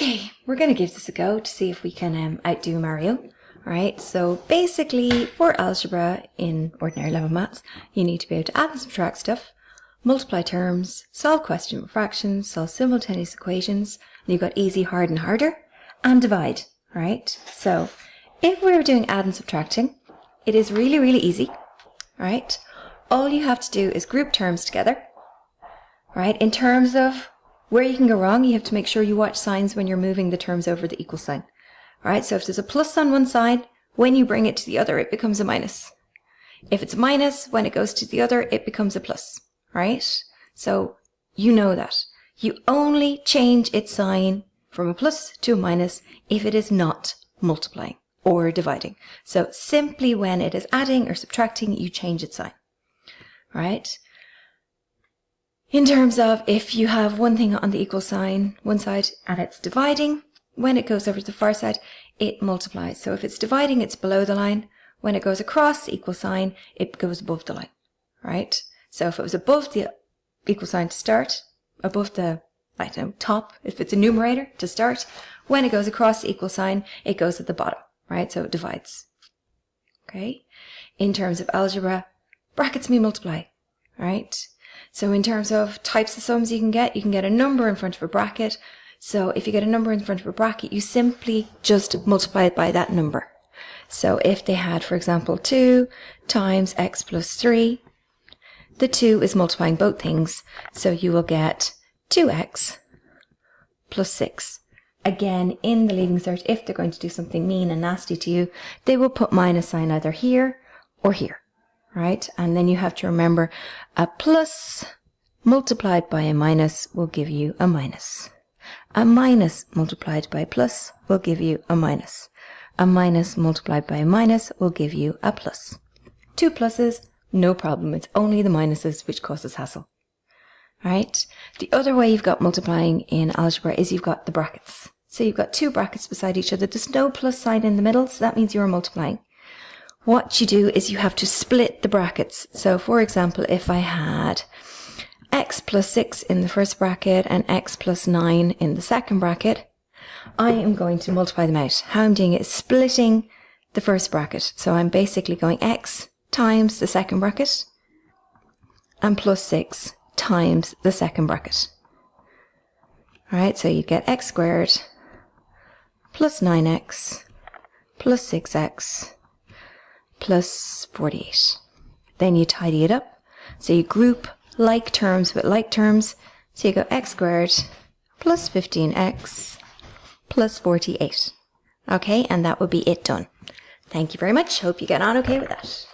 Okay, we're going to give this a go to see if we can outdo Mario. Alright, so basically for algebra in ordinary level maths, you need to be able to add and subtract stuff, multiply terms, solve question with fractions, solve simultaneous equations, and you've got easy, hard and harder, and divide. Right? So if we were doing add and subtracting, it is really, really easy. Right? All you have to do is group terms together. Right? In terms of where you can go wrong, you have to make sure you watch signs when you're moving the terms over the equal sign. Alright, so if there's a plus on one side, when you bring it to the other, it becomes a minus. If it's a minus, when it goes to the other, it becomes a plus. Right? So you know that. You only change its sign from a plus to a minus if it is not multiplying or dividing. So simply when it is adding or subtracting, you change its sign. Right? In terms of if you have one thing on the equal sign, one side, and it's dividing, when it goes over to the far side, it multiplies. So if it's dividing, it's below the line. When it goes across the equal sign, it goes above the line. Right? So if it was above the equal sign to start, above the, top, if it's a numerator to start, when it goes across the equal sign, it goes at the bottom. Right? So it divides. Okay? In terms of algebra, brackets mean multiply. Right? So in terms of types of sums you can get a number in front of a bracket. So if you get a number in front of a bracket, you simply just multiply it by that number. So if they had, for example, 2 times x plus 3, the 2 is multiplying both things. So you will get 2x plus 6. Again, in the leaving cert, if they're going to do something mean and nasty to you, they will put minus sign either here or here. Right? And then you have to remember a plus multiplied by a minus will give you a minus. A minus multiplied by a plus will give you a minus. A minus multiplied by a minus will give you a plus. 2 pluses, no problem. It's only the minuses which causes hassle. Right? The other way you've got multiplying in algebra is you've got the brackets. So you've got 2 brackets beside each other. There's no plus sign in the middle, so that means you're multiplying. What you do is you have to split the brackets. So for example, if I had x plus 6 in the first bracket and x plus 9 in the second bracket, I am going to multiply them out. How I'm doing it is splitting the first bracket. So I'm basically going x times the second bracket and plus 6 times the second bracket. Alright, so you get x squared plus 9x plus 6x plus 48. Then you tidy it up. So you group like terms with like terms. So you go x squared plus 15x plus 48. Okay, and that would be it done. Thank you very much. Hope you get on okay with that.